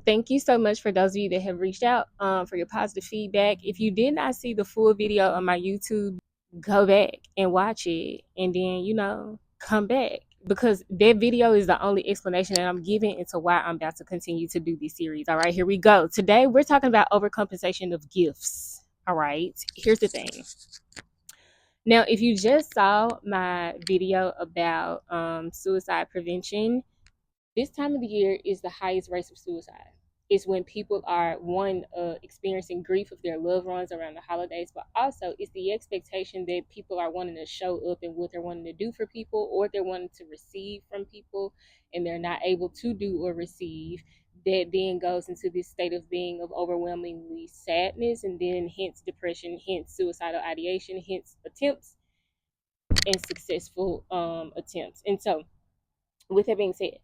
Thank you so much for those of you that have reached out for your positive feedback. If you did not see the full video on my YouTube, go back and watch it and then, come back because that video is the only explanation that I'm giving into why I'm about to continue to do this series. All right, here we go. Today, we're talking about overcompensation of gifts. All right, here's the thing. Now, if you just saw my video about suicide prevention, this time of the year is the highest rates of suicide. It's when people are experiencing grief of their loved ones around the holidays, but also it's the expectation that people are wanting to show up and what they're wanting to do for people, or they're wanting to receive from people, and they're not able to do or receive. That then goes into this state of being of overwhelmingly sadness, and then hence depression, hence suicidal ideation, hence attempts and successful attempts. And so, with that being said,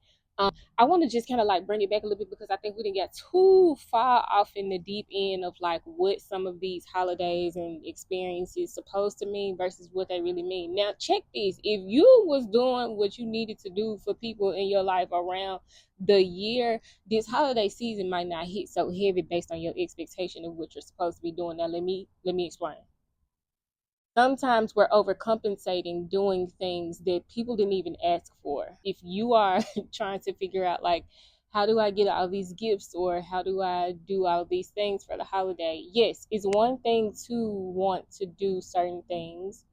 I want to just kind of like bring it back a little bit because I think we didn't get too far off in the deep end of like what some of these holidays and experiences supposed to mean versus what they really mean. Now, check this: if you was doing what you needed to do for people in your life around the year, this holiday season might not hit so heavy based on your expectation of what you're supposed to be doing. Now, let me explain. Sometimes we're overcompensating doing things that people didn't even ask for. If you are trying to figure out like, how do I get all these gifts, or how do I do all these things for the holiday? Yes, it's one thing to want to do certain things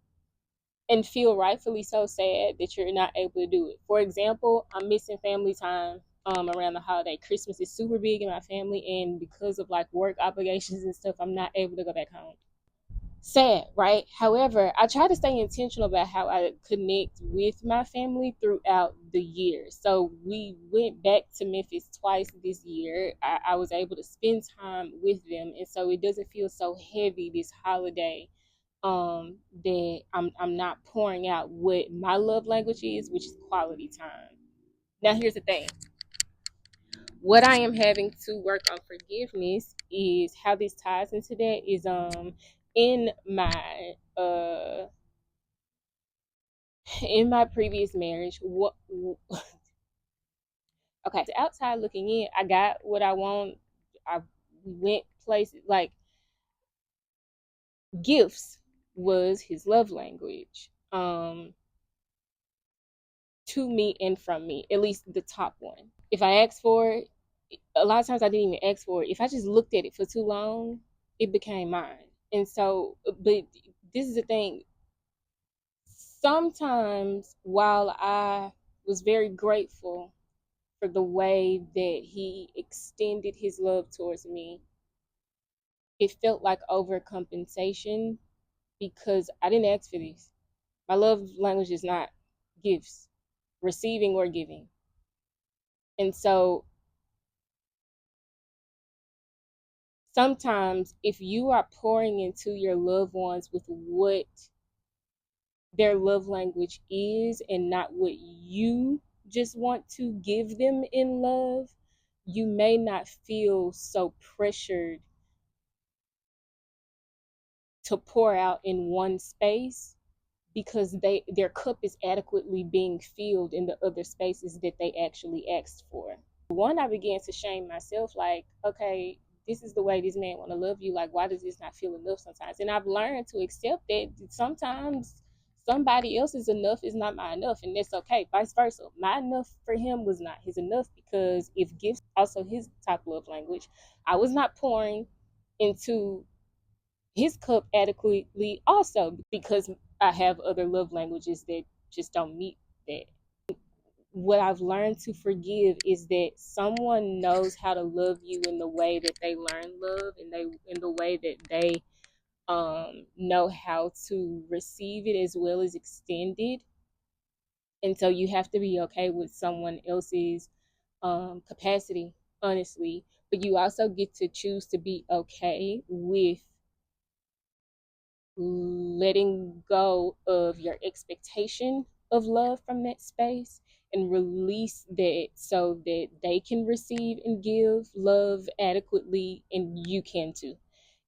and feel rightfully so sad that you're not able to do it. For example, I'm missing family time around the holiday. Christmas is super big in my family, and because of like work obligations and stuff, I'm not able to go back home. Sad, right? However, I try to stay intentional about how I connect with my family throughout the year. So we went back to Memphis twice this year. I was able to spend time with them, and so it doesn't feel so heavy this holiday. That I'm not pouring out what my love language is, which is quality time. Now, here's the thing: what I am having to work on forgiveness is how this ties into that is in my in my previous marriage. What Okay, outside looking in, I got what I want. I went places like gifts was his love language, to me and from me, at least the top one. If I asked for it, a lot of times I didn't even ask for it. If I just looked at it for too long, it became mine. And so, but this is the thing. Sometimes, while I was very grateful for the way that he extended his love towards me, it felt like overcompensation because I didn't ask for this. My love language is not gifts, receiving or giving. And so sometimes if you are pouring into your loved ones with what their love language is and not what you just want to give them in love, you may not feel so pressured to pour out in one space because their cup is adequately being filled in the other spaces that they actually asked for. One, I began to shame myself, like, okay, this is the way this man want to love you. Like, why does this not feel enough sometimes? And I've learned to accept that sometimes somebody else's enough is not my enough, and that's okay. Vice versa. My enough for him was not his enough, because if gifts also his top love language, I was not pouring into his cup adequately also, because I have other love languages that just don't meet that. What I've learned to forgive is that someone knows how to love you in the way that they learn love, and they in the way that they know how to receive it as well as extend it. And so you have to be okay with someone else's capacity, honestly, but you also get to choose to be okay with letting go of your expectation of love from that space and release that so that they can receive and give love adequately, and you can too.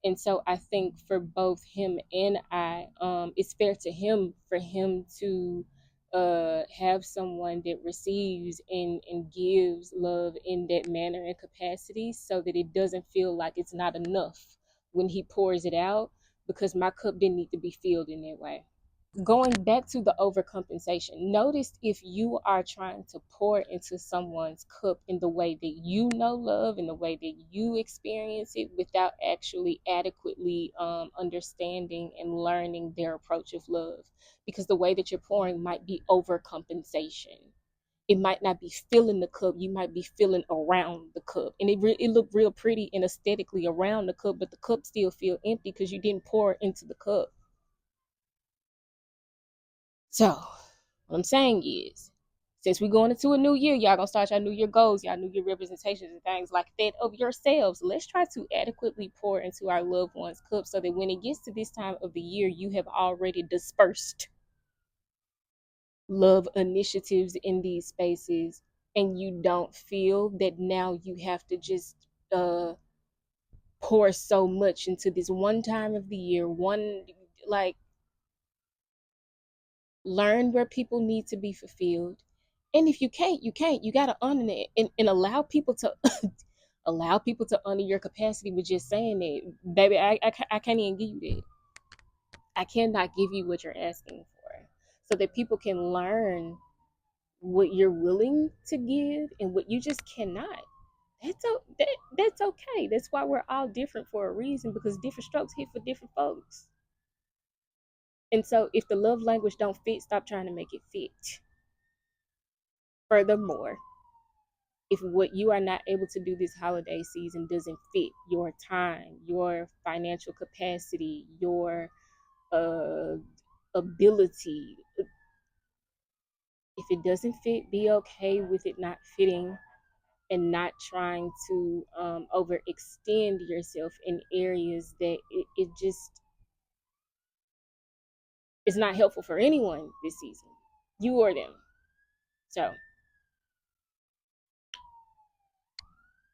And so I think for both him and I, it's fair to him for him to have someone that receives and gives love in that manner and capacity, so that it doesn't feel like it's not enough when he pours it out, because my cup didn't need to be filled in that way. Going back to the overcompensation, notice if you are trying to pour into someone's cup in the way that you know love, in the way that you experience it, without actually adequately understanding and learning their approach of love. Because the way that you're pouring might be overcompensation. It might not be filling the cup, you might be filling around the cup, and it looked real pretty and aesthetically around the cup, but the cup still feel empty because you didn't pour into the cup. So, what I'm saying is, since we're going into a new year, y'all gonna start your new year goals, y'all new year representations, and things like that of yourselves. Let's try to adequately pour into our loved ones' cups, so that when it gets to this time of the year, you have already dispersed love initiatives in these spaces, and you don't feel that now you have to just uh pour so much into this one time of the year. One, like, learn where people need to be fulfilled, and if you can't, you can't. You got to honor it, and allow people to allow people to honor your capacity with just saying that, baby, I can't even give you that. I cannot give you what you're asking for, so that people can learn what you're willing to give and what you just cannot. That's okay. That's why we're all different for a reason, because different strokes hit for different folks. And so if the love language don't fit, stop trying to make it fit. Furthermore, if what you are not able to do this holiday season doesn't fit your time, your financial capacity, your uh, ability, if it doesn't fit, be okay with it not fitting, and not trying to overextend yourself in areas that it just is not helpful for anyone this season, you or them. So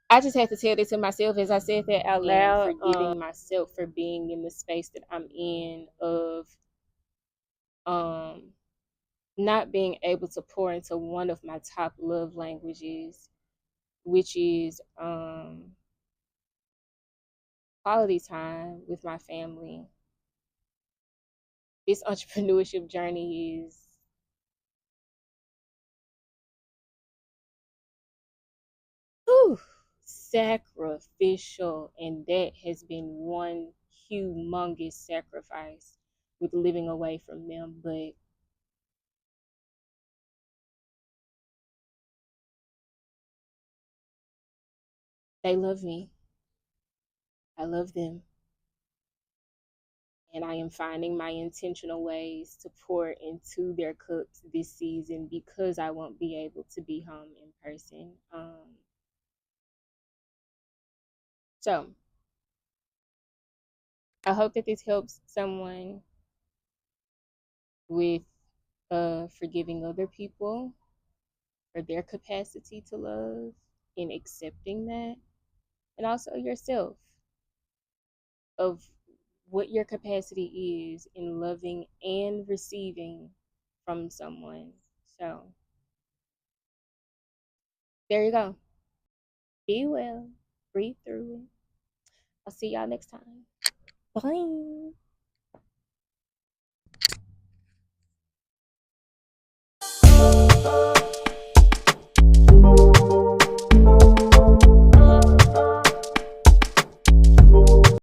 I just had to tell this to myself as I said that out loud, forgiving myself for being in the space that I'm in of um not being able to pour into one of my top love languages, which is quality time with my family. This entrepreneurship journey is, whew, sacrificial, and that has been one humongous sacrifice with living away from them. But they love me, I love them, and I am finding my intentional ways to pour into their cups this season, because I won't be able to be home in person. So I hope that this helps someone with forgiving other people for their capacity to love, and accepting that, and also yourself, of what your capacity is in loving and receiving from someone. So there you go. Be well, breathe through it. I'll see y'all next time. Bye.